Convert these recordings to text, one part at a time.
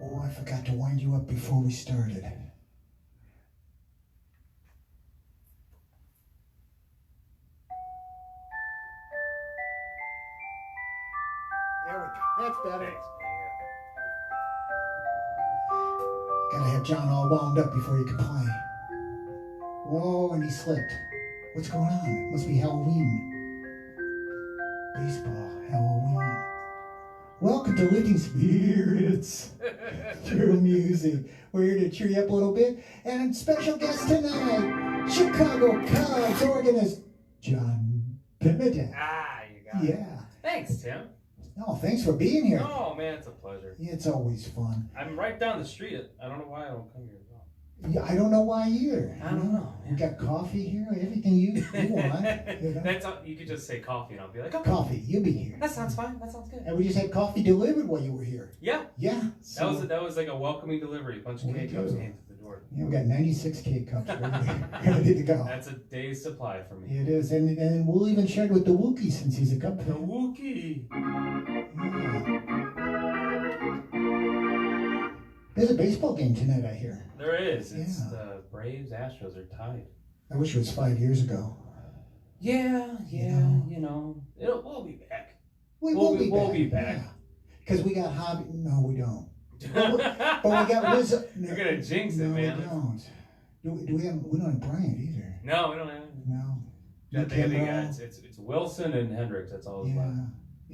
Oh, I forgot to wind you up before we started. There we go. That's better. Thanks. Gotta have John all wound up before he can play. Whoa, and he slipped. What's going on? Must be Halloween. Baseball, Halloween. Welcome to Lifting Spirits through music. We're here to cheer you up a little bit. And special guest tonight, Chicago Cubs organist John Benedeck. Ah, you got it. Yeah. Thanks, Tim. Oh, thanks for being here. Oh, man, it's a pleasure. It's always fun. I'm right down the street. I don't know why I don't come here as well. Yeah, I don't know why either. I don't know. We got coffee here, everything you want. You know? That's you could just say coffee and I'll be like, okay. Coffee, you'll be here. That sounds fine. That sounds good. And we just had coffee delivered while you were here. Yeah. Yeah. So, That was like a welcoming delivery. A bunch of We K-Cups do. came to the door. yeah, we got 96 K-Cups ready to go. That's a day's supply for me. It is, and we'll even share it with the Wookiee since he's a Cub The fan. Wookiee. Yeah. There's a baseball game tonight, I hear. There is. It's Yeah. the Braves Astros are tied. I wish it was 5 years ago. Yeah, you know. We'll be back. We'll be back. Because we got hobby. No, we don't. But we got Rizzo. You're gonna jinx it, no, man. We don't. We don't have Bryant either. No, we don't have. No. They Kimbrel. got, it's Wilson and Hendricks. That's all that's left.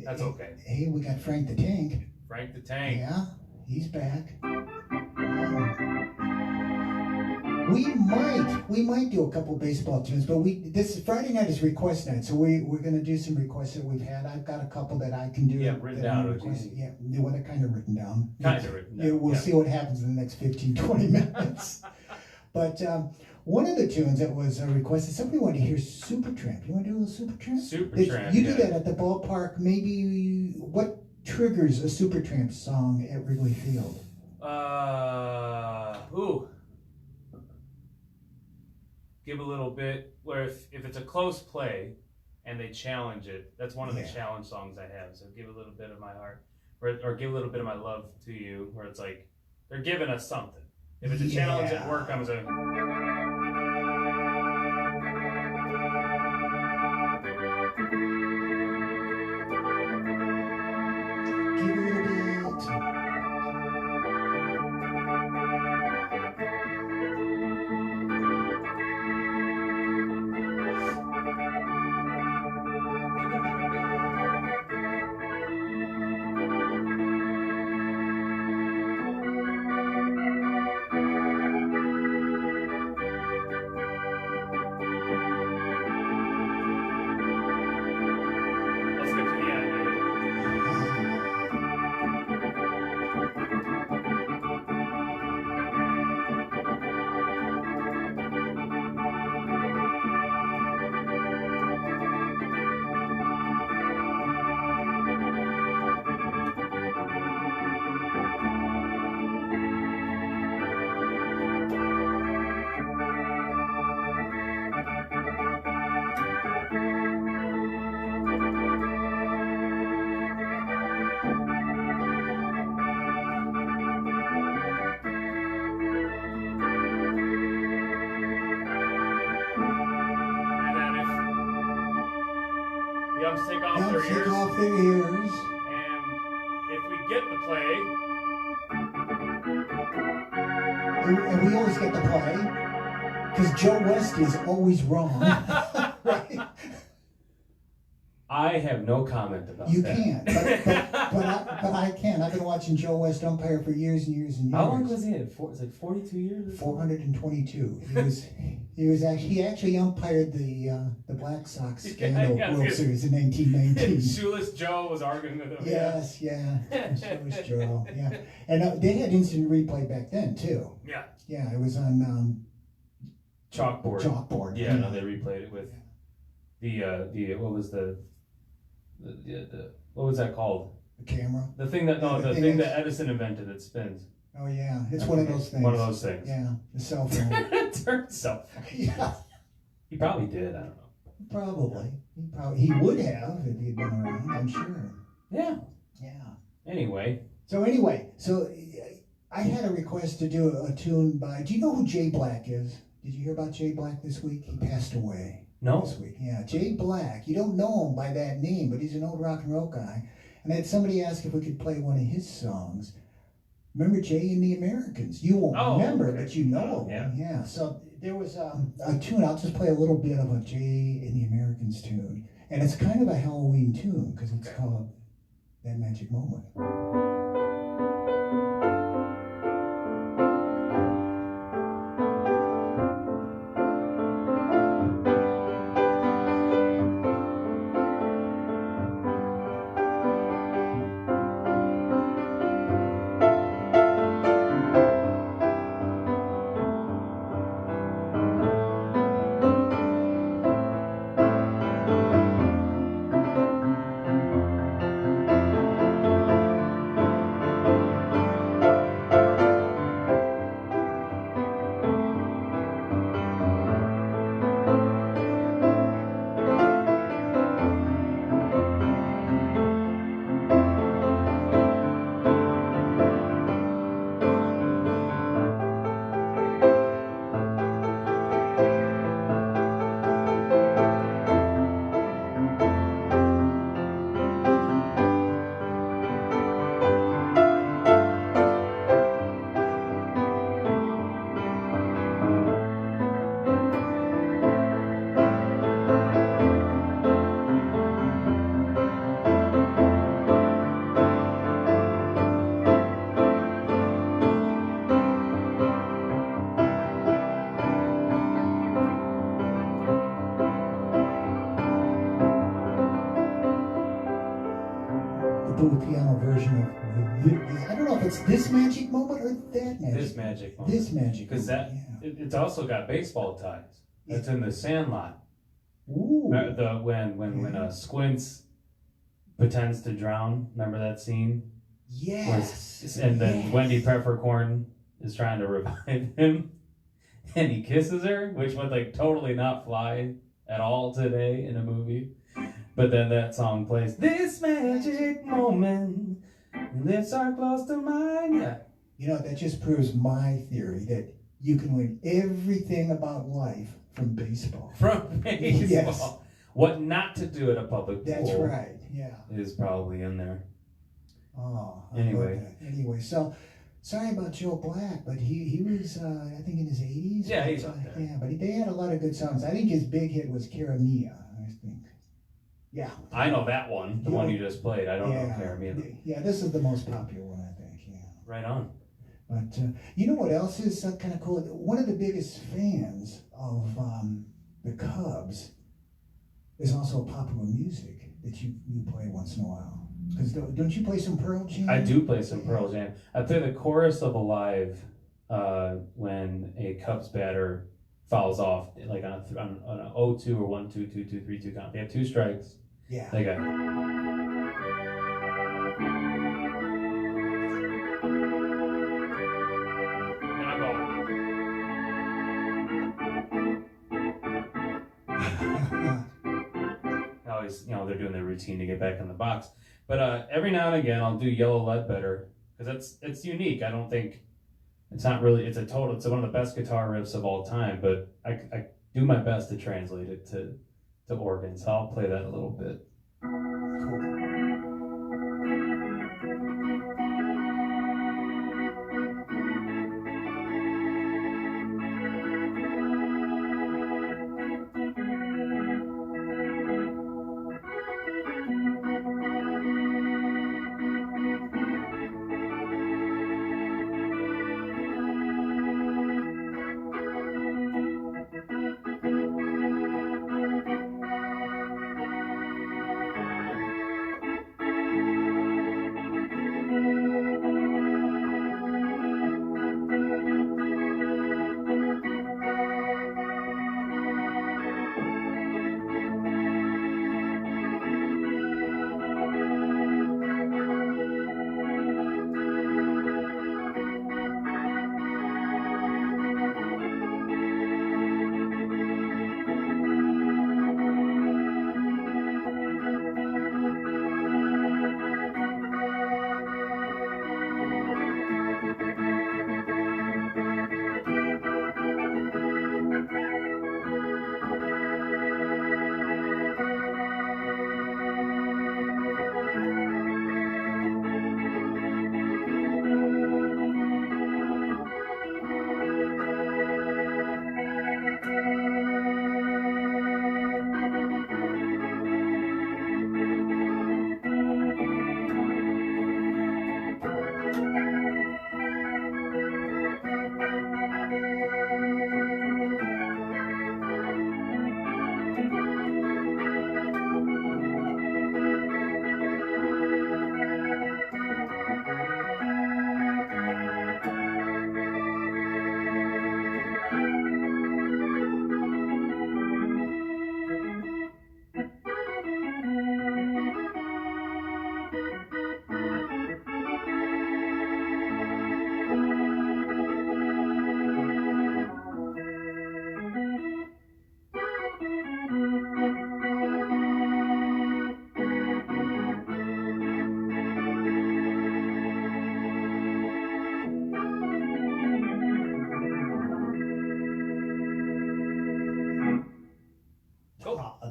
That's okay. Hey, we got Frank the Tank. Frank the Tank. Yeah, he's back. We might do a couple baseball tunes, but this Friday night is request night, so we're gonna do some requests that we've had. I've got a couple that I can do. Yeah, written that I'm down. requesting. Yeah, what are kind of written down. Kind of written down. Yeah, we'll Yeah. see what happens in the next 15, 20 minutes. But one of the tunes that was requested, somebody wanted to hear Supertramp. You want to do a little Supertramp? Supertramp. You do that at the ballpark. Maybe what triggers a Supertramp song at Wrigley Field? Give a little bit where if it's a close play and they challenge it, that's one of the challenge songs I have. So give a little bit of my heart, or give a little bit of my love to you, where it's like they're giving us something. If it's a challenge at work, I'm saying. Give a little bit. Let's get to the end. And then if the umps take off their Take ears, off their ears. and if we get the play, And we always get the play. Because Joe West is always wrong. Right? I have no comment about You that. can't. But I can. I've been watching Joe West umpire for years and years and years. How long was he in? It's like 42 years? 422. He actually umpired the Black Sox scandal Yeah, World Series in 1919. Shoeless Joe was arguing with him. Yes, yeah. Shoeless Joe. Yeah. And they had instant replay back then too. Yeah. Yeah, it was on Chalkboard. chalkboard. Yeah, no, they replayed it with the what was the what was that called? The camera. The thing that the thing that Edison invented that spins. Oh yeah, it's one of those things. One of those things. Yeah, the cell phone. It turns out. Yeah, He probably did. I don't know. probably. He would have if he'd been around. I'm sure. Yeah. Yeah. Anyway. So I had a request to do a tune by. Do you know who Jay Black is? Did you hear about Jay Black this week? He passed away. No. This week. Yeah, Jay Black. You don't know him by that name, but he's an old rock and roll guy. And then somebody asked if we could play one of his songs. Remember Jay and the Americans? You won't remember, okay. but you know him. Yeah. So there was a tune. I'll just play a little bit of a Jay and the Americans tune. And it's kind of a Halloween tune because it's called That Magic Moment. Piano version of I don't know if it's this magic moment or that magic. This magic moment. This magic because moment. It's also got baseball ties. It's in the Sandlot. Ooh. When Squints pretends to drown. Remember that scene? Yes. And then Wendy Peppercorn is trying to revive him, and he kisses her, which would like totally not fly at all today in a movie. But then that song plays, this magic moment, lips are close to mine. Yeah. You know, that just proves my theory that you can learn everything about life from baseball. From baseball. Yes. What not to do at a public pool. That's right, yeah. Is probably in there. Oh, Anyway, so sorry about Joe Black, but he was, I think, in his 80s. Yeah, he's up there. Yeah, but they had a lot of good songs. I think his big hit was Caramia, I think. Yeah. I know that one, the one you just played. I don't know Caramia. Yeah, this is the most popular one, I think, yeah. Right on. But you know what else is kind of cool? One of the biggest fans of the Cubs is also popular music that you play once in a while. Because don't you play some Pearl Jam? I do play some Pearl Jam. I play the chorus of Alive when a Cubs batter fouls off, like on an 0-2 or 1-2, 2-2, 3-2 count. They have 2 strikes. Yeah. They got. Always, they're doing their routine to get back in the box. But every now and again, I'll do Yellow Ledbetter because it's unique. I don't think it's not really. It's one of the best guitar riffs of all time. But I do my best to translate it to organ. So I'll play that a little bit.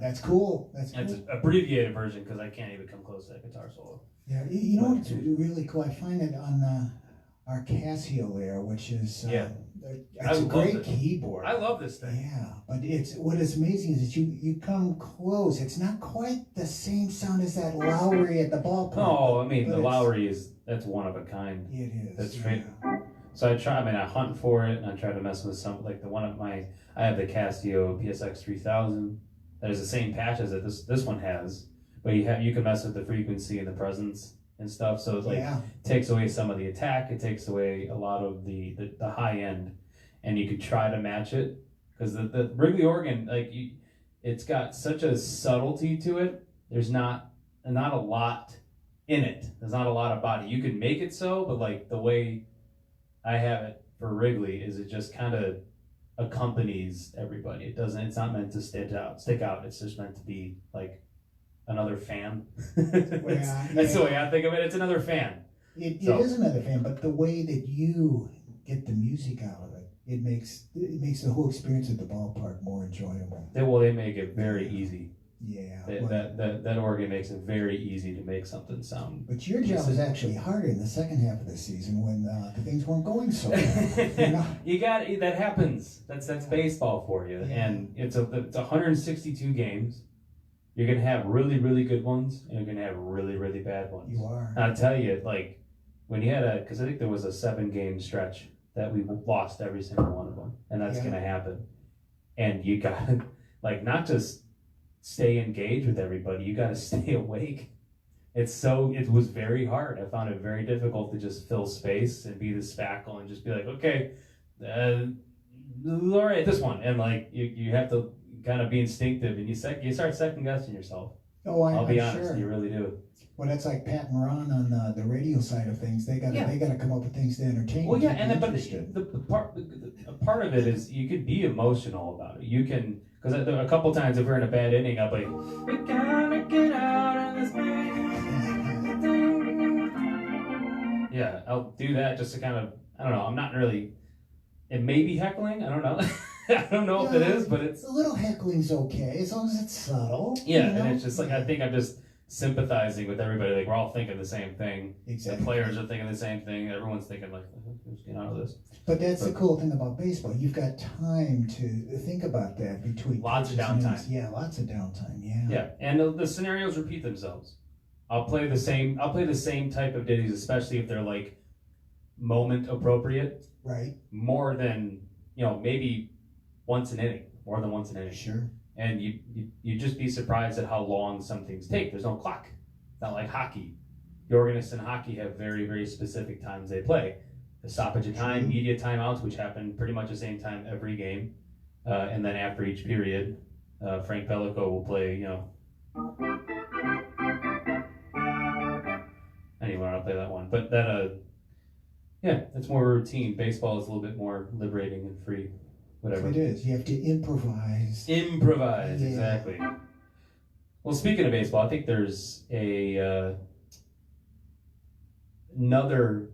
That's cool. That's cool. It's an abbreviated version because I can't even come close to that guitar solo. Yeah, you know what's really cool? I find it on our Casio there, which is it's a great keyboard. I love this thing. Yeah, but what is amazing is that you come close. It's not quite the same sound as that Lowry at the ballpark. No, I mean the Lowry that's one of a kind. It is. That's great. So I hunt for it, and I try to mess with some, like I have the Casio PSX 3000. That is the same patch as this one has, but you can mess with the frequency and the presence and stuff. So it takes away some of the attack. It takes away a lot of the high end, and you could try to match it because the Wrigley organ, it's got such a subtlety to it. There's not a lot in it. There's not a lot of body. You can make it so, but the way I have it for Wrigley is it just kind of accompanies everybody. It's not meant to stick out. It's just meant to be like another fan. That's the way I think of it. It's another fan. It is another fan, but the way that you get the music out of it, it makes the whole experience at the ballpark more enjoyable. They make it very easy. Yeah. That organ makes it very easy to make something sound. But your job was actually harder in the second half of the season when the things weren't going so well. That happens. That's baseball for you. Yeah. And it's 162 games. You're gonna have really, really good ones, and you're gonna have really, really bad ones. You are. And I'll tell you, when you had because I think there was a 7-game stretch that we lost every single one of them, and that's gonna happen. And you got not just stay engaged with everybody, you got to stay awake. It was very hard. I found it very difficult to just fill space and be the spackle and just be like, okay, all right, this one. And you have to kind of be instinctive, and you start second guessing yourself. Oh, I'll be honest, sure. You really do. Well, that's like Pat and Ron on the radio side of things. They got to come up with things to entertain. Well, yeah, and the part of it is you could be emotional about it. You can. Because a couple times if we're in a bad inning, I'll be like, we gotta get out of this game. Yeah, I'll do that just to kind of, I don't know, I'm not really, it may be heckling, I don't know. I don't know if it is, but it's... A little heckling's okay, as long as it's subtle. Yeah, and it's just I think I'm just sympathizing with everybody. We're all thinking the same thing. Exactly. The players are thinking the same thing. Everyone's thinking let's get out of this. But that's the cool thing about baseball. You've got time to think about that between lots of downtime. Yeah, lots of downtime. Yeah. Yeah, and the scenarios repeat themselves. I'll play the same type of ditties, especially if they're moment appropriate. Right. More than maybe once an inning. More than once an inning. Sure. And you just be surprised at how long some things take. There's no clock. It's not like hockey. The organists in hockey have very, very specific times they play. The stoppage of time, media timeouts, which happen pretty much the same time every game. And then after each period, Frank Pellico will play, Anyway, I'll play that one. But that's more routine. Baseball is a little bit more liberating and free. Whatever. It is. You have to improvise. Improvise, exactly. Well, speaking of baseball, I think there's another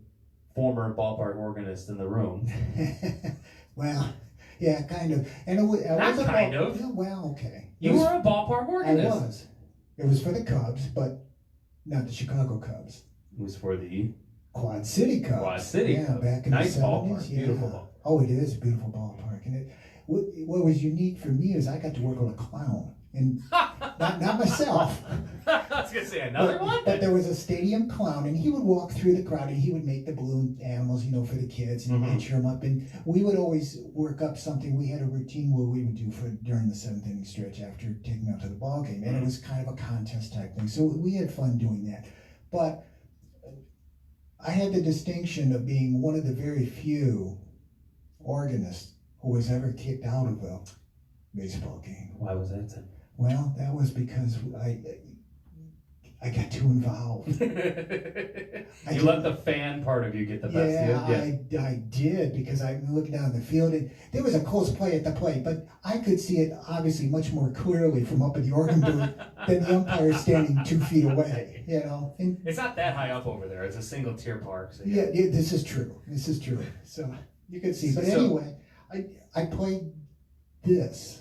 former ballpark organist in the room. Well, yeah, kind of. And Not kind of. Yeah, well, okay. You were a ballpark organist. I was. It was for the Cubs, but not the Chicago Cubs. It was for the Quad City Cubs. Quad City Cubs. Back in nice the 70s. Ballpark. Yeah. Beautiful ballpark. Oh, it is a beautiful ballpark. And what was unique for me is I got to work with a clown. And not myself. I was going to say another one? But there was a stadium clown, and he would walk through the crowd, and he would make the balloon animals, for the kids, and he'd cheer them up. And we would always work up something. We had a routine where we would do during the 7th inning stretch after taking them out to the ball game. And it was kind of a contest type thing. So we had fun doing that. But I had the distinction of being one of the very few organists who was ever kicked out of a baseball game. Why was that then? Well, that was because I got too involved. You let the fan part of you get the best. Yeah, I did, because I'm looking down the field, and there was a close play at the plate, but I could see it obviously much more clearly from up at the organ booth than the umpire standing 2 feet away. And it's not that high up over there. It's a single tier park. So yeah, this is true. This is true. So you could see. But anyway, I played this.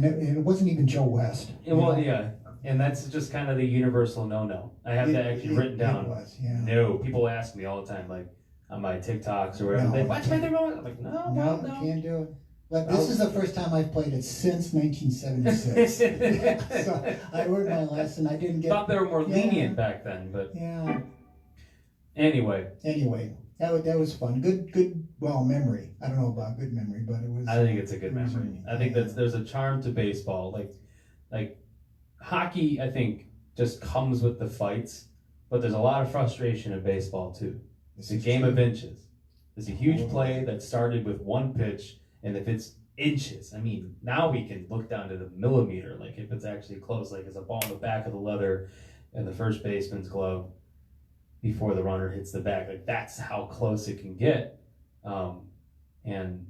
and it wasn't even Joe West. Well, yeah, and that's just kind of the universal no-no. I have that actually written down. It was, yeah. No, people ask me all the time, like on my TikToks or whatever. They watch my remote. I'm like, no, you can't do it. But this is the first time I've played it since 1976. So I learned my lesson. I didn't get. Thought they were more lenient back then, but yeah. Anyway, that was fun. Good. Well, memory. I don't know about good memory, but it was. I think it's a good memory. I think there's a charm to baseball. Like hockey, I think just comes with the fights, but there's a lot of frustration in baseball too. It's a game of inches. There's a huge play that started with one pitch. And if it's inches, I mean, now we can look down to the millimeter, like if it's actually close, like it's a ball in the back of the leather and the first baseman's glove before the runner hits the back. Like that's how close it can get. And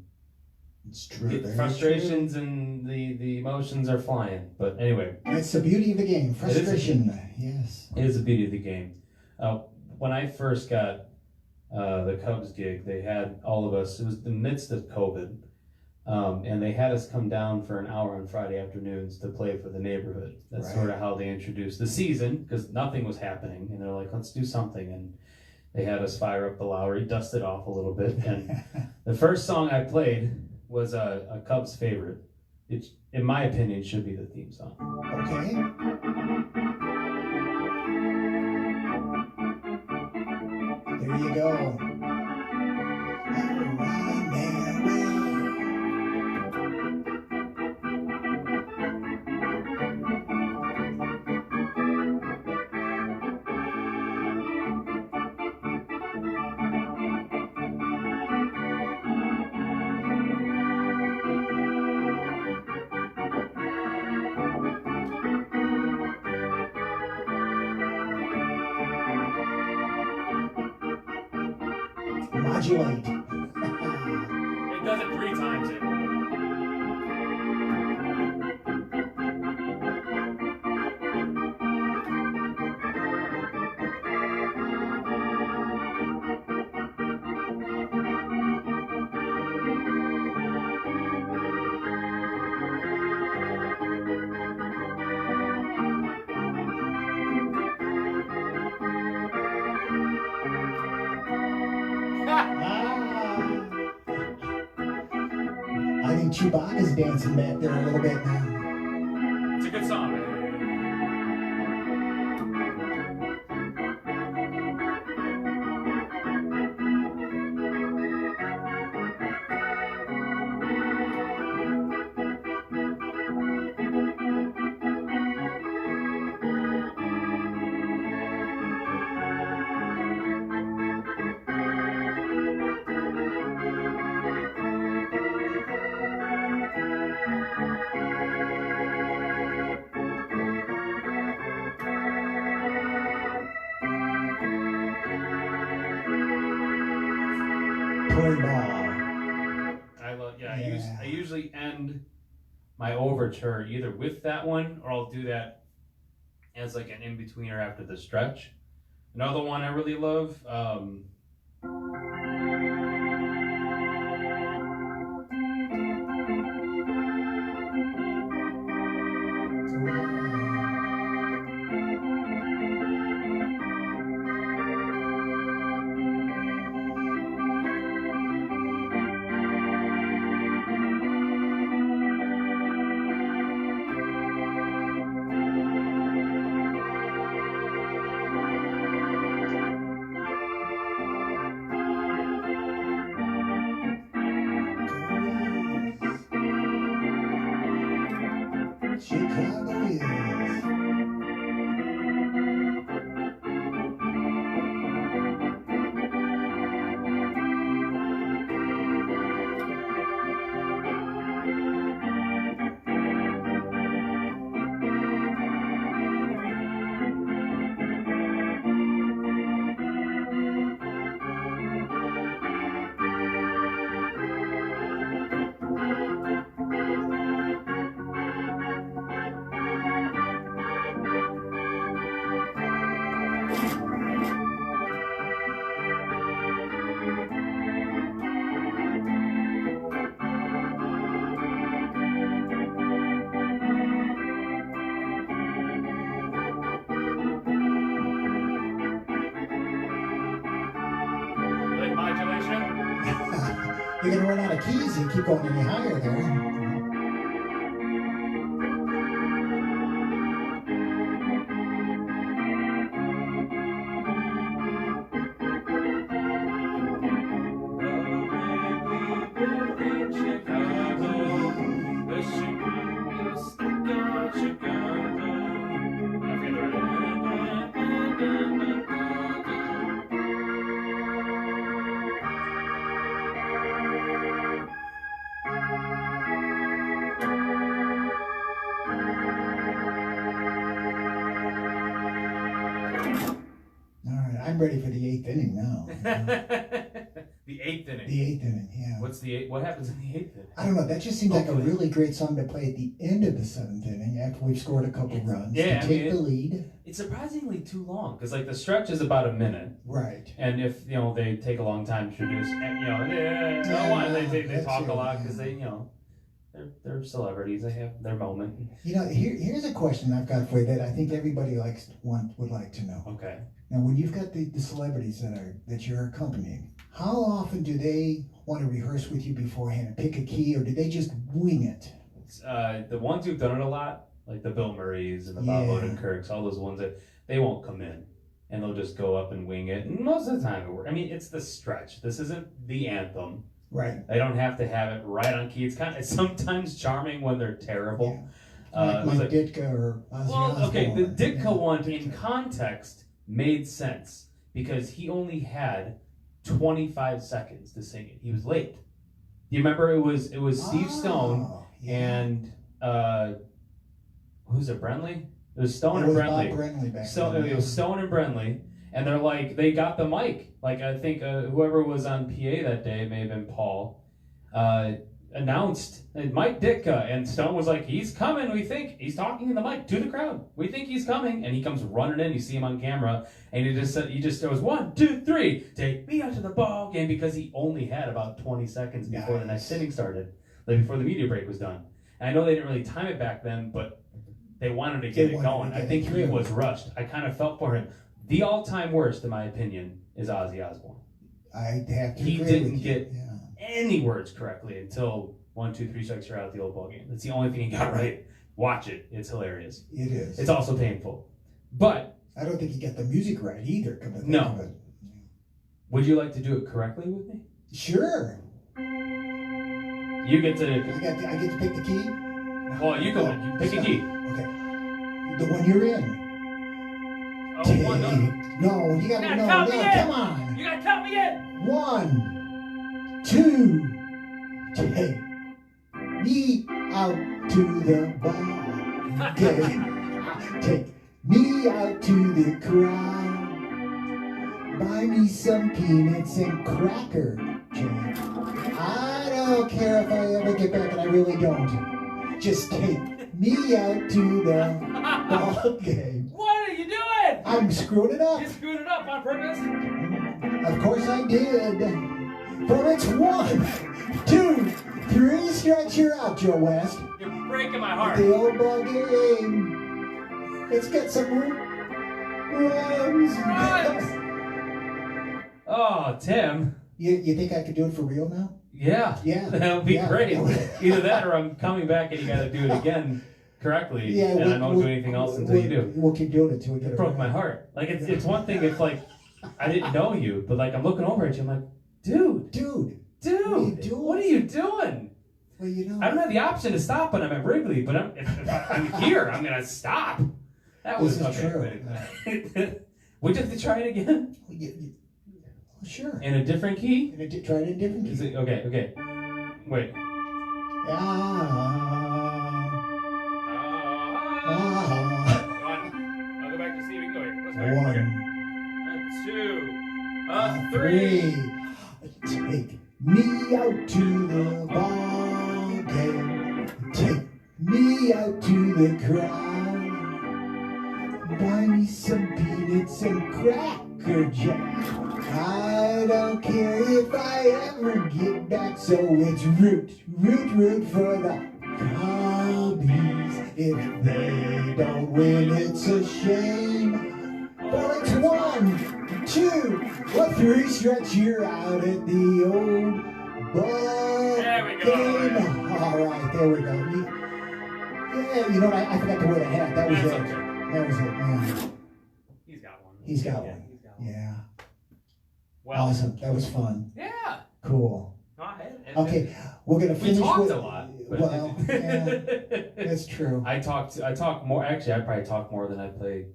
it's true. Frustrations and the emotions are flying. But anyway. It's the beauty of the game. Frustration. Yes. It is the beauty of the game. When I first got the Cubs gig, they had all of us, it was the midst of COVID. And they had us come down for an hour on Friday afternoons to play for the neighborhood. That's sort of how they introduced the season, because nothing was happening. And they're like, let's do something. And they had us fire up the Lowry, dust it off a little bit. And the first song I played was a Cubs favorite. It, in my opinion, should be the theme song. Okay. There you go. Modulate. It does it 3 times. I think Chewbacca's dancing back there a little bit now. It's a good song. Play ball. I usually end my overture either with that one, or I'll do that as like an in-betweener after the stretch. Another one I really love, Chicago is. You're gonna run out of keys if you keep going any higher there. I'm ready for the 8th inning now. The 8th inning. The 8th inning, yeah. What happens in the 8th inning? I don't know. That just seems like a really great song to play at the end of the 7th inning after we've scored a couple runs to take the lead. It's surprisingly too long because like the stretch is about a minute, right? And if they take a long time to introduce, they talk a lot because they they're celebrities. They have their moment. Here's a question I've got for you that I think everybody would like to know. Okay. Now, when you've got the celebrities that you're accompanying, how often do they want to rehearse with you beforehand and pick a key, or do they just wing it? The ones who've done it a lot, like the Bill Murrays and the Bob Odenkirks, all those ones that they won't come in and they'll just go up and wing it. And most of the time it works. I mean, it's the stretch. This isn't the anthem. Right. They don't have to have it right on key. It's sometimes charming when they're terrible. Yeah. Like Ditka or Ozzy Osbourne. Okay, the Ditka one in context made sense because he only had 25 seconds to sing it. He was late. Do you remember it was Steve Stone and who's it, Brenly? It was Stone and Brenly. Bob Brenly back then. It was Stone and Brenly, and they're like, they got the mic. Like I think whoever was on PA that day, may have been Paul, announced Mike Ditka, and Stone was like, he's coming, we think. He's talking in the mic to the crowd. We think he's coming, and he comes running in. You see him on camera, and he just goes 1, 2, 3, take me out to the ball game, because he only had about 20 seconds before the next inning started, like before the media break was done. And I know they didn't really time it back then, but they wanted to get it going. I think he was rushed. I kind of felt for him. The all-time worst, in my opinion, is Ozzy Osbourne. I have to agree. He didn't get any words correctly until 1, 2, 3 strikes, you're out the old ball game. That's the only thing he got right. Watch it. It's hilarious. It is. It's also painful. But I don't think he got the music right either. No. Would you like to do it correctly with me? Sure. You get to... I get to pick the key? Well, you go. You pick a key. Okay. The one you're in. Oh, one, no, you gotta know. No, come on. You gotta count me in. 1, 2, take me out to the ball game. Take me out to the crowd. Buy me some peanuts and cracker jam. I don't care if I ever get back, and I really don't. Just take me out to the ball game. What are you doing? I'm screwing it up. You screwed it up on purpose? Of course I did. For it's 1, 2, 3 strikes, you're out, Joe West. You're breaking my heart. The old ball game. Let's get some runs. Oh, Tim. You think I could do it for real now? Yeah. Yeah. That would be great. Either that or I'm coming back and you got to do it again correctly. Yeah, and I don't do anything else until you do. We'll keep doing it until we get it. It broke my heart. Like, it's one thing if, like, I didn't know you, but, like, I'm looking over at you, I'm like, dude. What are you doing? Well, I don't have the option to stop when I'm at Wrigley, but if I'm here, I'm going to stop. That was true. Would you have to try it again? Sure. In a different key? Try it in a different key. Is it, okay. Wait. I'll go back to see if we can go here. Let's go. 1, 2, 3. Take me out to the ball game. Take me out to the crowd. Buy me some peanuts and cracker jack. I don't care if I ever get back. So it's root for the Cubbies. If they don't win, it's a shame. Well, it's 1, 2, 3 stretch, you're out at the old ball There we go. game. All right, there we go. Yeah, you know what? I forgot the word I had. That was That's it. okay. That was it. Yeah. He's got one. He's got Yeah, one. he's got one. Yeah. Well, Awesome. That was fun. yeah. Cool. Go ahead. Okay, we're gonna finish. We talked with, a lot. But Well, yeah, that's true. I talk more. Actually, I probably talk more than I play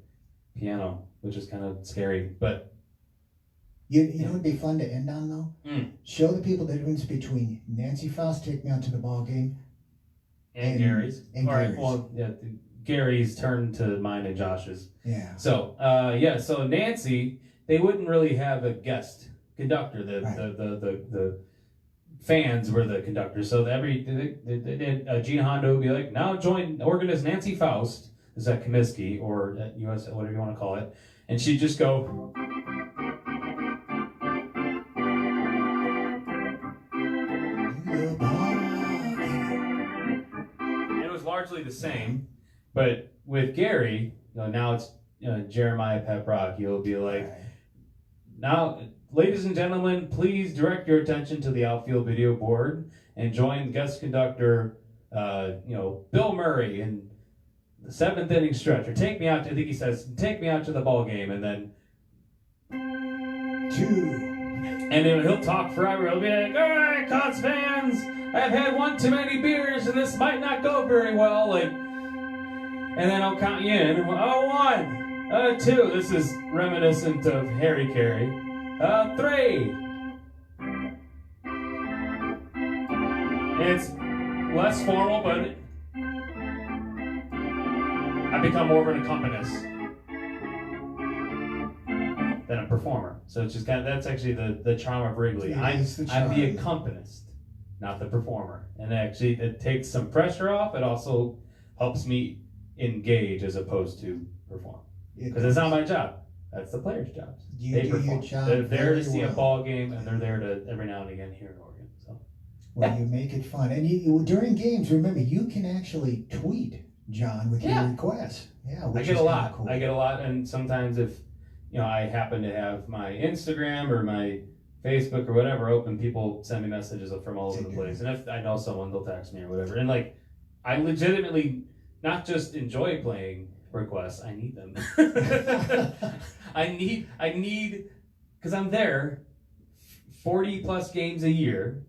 piano, which is kind of scary. But You know what'd be fun to end on though? Show the people the difference between Nancy Faust Take Me Out to the Ball Game and Gary's. And All right. Gary's. Well, yeah, Gary's turned to mine and Josh's. Yeah. So so Nancy, they wouldn't really have a guest conductor. The fans were the conductors. So Gene Hondo would be like, now join organist Nancy Faust. Is that Comiskey or US, whatever you want to call it, and she'd just go. It was largely the same, but with Gary, now it's Jeremiah Peprock. He'll be like, now, ladies and gentlemen, please direct your attention to the outfield video board and join guest conductor, Bill Murray in the 7th inning stretch. Or take me out to, I think he says, take me out to the ball game, and then 2. And then he'll talk forever. He'll be like, all right, Cubs fans, I've had one too many beers and this might not go very well. And then I'll count you in. 1, 2. This is reminiscent of Harry Carey. 3. It's less formal, but I become more of an accompanist than a performer. So it's just kind of, that's actually the charm of Wrigley. I'm the accompanist, not the performer. And actually it takes some pressure off. It also helps me engage as opposed to perform. Because it's not my job. That's the player's job. They perform. They're there to see a ball game, and they're there to every now and again hear an organ. So, well, you make it fun. And during games, remember, you can actually tweet John with your requests. Yeah, I get a lot. Cool. I get a lot, and sometimes if I happen to have my Instagram or my Facebook or whatever open, people send me messages from all over the place. And if I know someone, they'll text me or whatever. And I legitimately not just enjoy playing requests, I need them. I need, because I'm there 40 plus games a year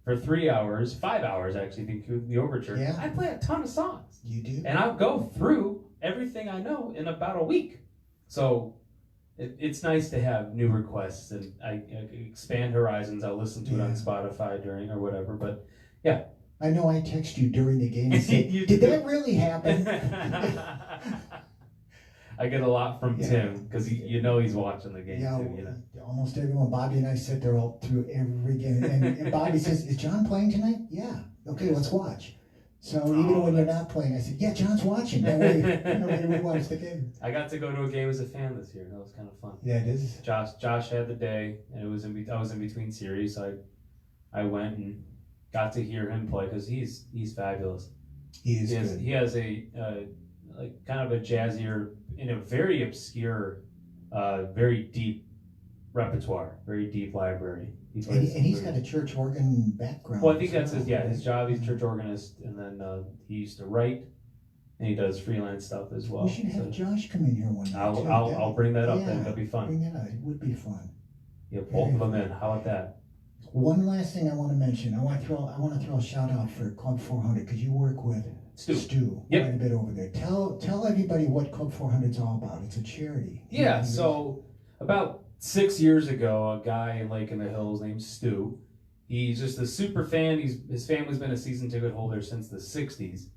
for 3 hours, 5 hours actually, if you include the overture. Yeah. I play a ton of songs. You do? And I'll go through everything I know in about a week. So it's nice to have new requests, and I expand horizons. I'll listen to it on Spotify during or whatever, but yeah. I know I text you during the game and say, did that really happen? I get a lot from Tim, because he's watching the game too. Almost everyone. Bobby and I sit there all through every game. And Bobby says, is John playing tonight? Yeah. Okay, let's watch. So even when you're not playing, I said, yeah, John's watching. That way we watch the game. I got to go to a game as a fan this year. That was kind of fun. Yeah, it is. Josh had the day, and I was in between series, so I went and got to hear him play, because he's fabulous. He is good. He has a kind of a jazzier, in a very obscure, very deep repertoire, very deep library. And he's got a church organ background. Well, I think that's his job. He's a church organist, and then he used to write, and he does freelance stuff as well. We should have Josh come in here one night. I'll bring that up, then. That'll be fun. Bring that out. It would be fun. Yeah, both of them in. How about that? One last thing I want to mention. I want to throw a shout out for Club 400, because you work with Stu quite a bit over there. Tell everybody what Club 400 is all about. It's a charity. Yeah. So about 6 years ago, a guy in Lake in the Hills named Stu. He's just a super fan. His family's been a season ticket holder since the '60s,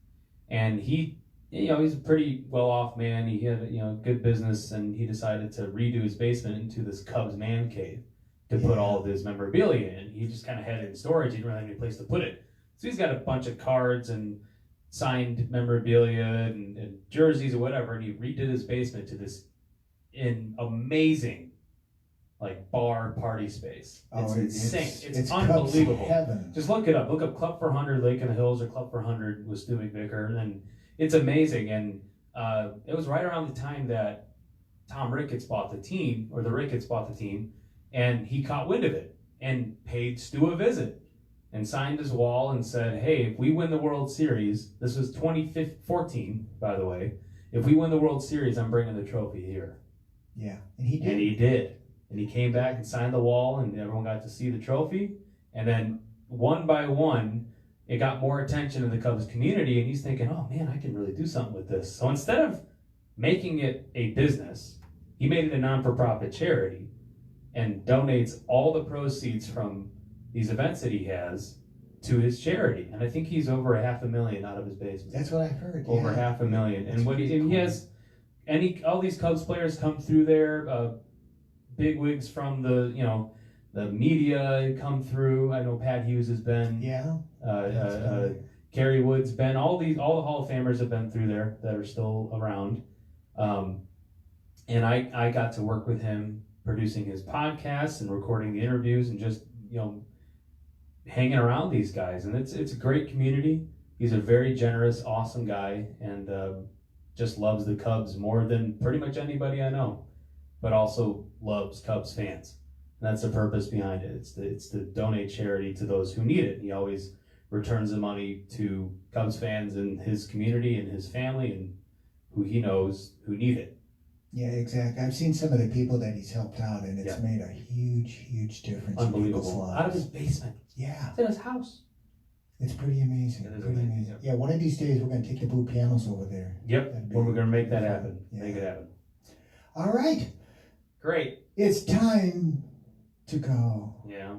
and he's a pretty well off man. He had good business, and he decided to redo his basement into this Cubs man cave to put all of his memorabilia in. He just kind of had it in storage. He didn't really have any place to put it. So he's got a bunch of cards and signed memorabilia and jerseys or whatever, and he redid his basement to this amazing bar party space. It's insane. It's unbelievable. Heaven. Just look it up. Look up Club 400 Lake in the Hills or Club 400 with Stu McVicker, and it's amazing. And it was right around the time that Tom Ricketts bought the team, and he caught wind of it and paid Stu a visit. and signed his wall and said, hey, if we win the World Series, this was 2014, by the way, if we win the World Series, I'm bringing the trophy here. Yeah, and he did. And he did. And he came back and signed the wall, and everyone got to see the trophy. And then one by one, it got more attention in the Cubs community, and he's thinking, oh man, I can really do something with this. So instead of making it a business, he made it a non-for-profit charity and donates all the proceeds from these events that he has to his charity. And I think he's over $500,000 out of his basement. That's what I heard. Over $500,000. And what he has, all these Cubs players come through there, big wigs from the media come through. I know Pat Hughes has been. Yeah. Kerry Wood's been. All the Hall of Famers have been through there that are still around. And I got to work with him producing his podcasts and recording the interviews and just hanging around these guys. And it's a great community. He's a very generous, awesome guy, and just loves the Cubs more than pretty much anybody I know, but also loves Cubs fans. And that's the purpose behind it. It's to donate charity to those who need it. He always returns the money to Cubs fans in his community and his family and who he knows who need it. Yeah, exactly. I've seen some of the people that he's helped out, and it's made a huge, huge difference in people's lives. Out of his basement. Yeah. It's in his house. It's pretty amazing. It is pretty amazing. Yep. Yeah, one of these days we're going to take the blue pianos over there. Yep. We're going to make that happen. Yeah. Make it happen. All right. Great. It's time to go. Yeah.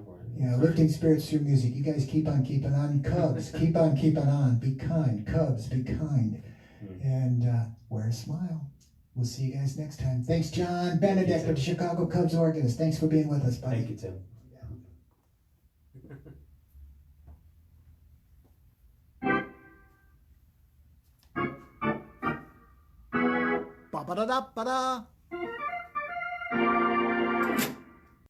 Lifting spirits through music. You guys keep on keeping on. Cubs, keep on keeping on. Be kind. Cubs, be kind. And wear a smile. We'll see you guys next time. Thanks, John Benedeck of the Chicago Cubs Organist. Thanks for being with us, buddy. Thank you, Tim. Ba-ba-da-da-ba-da.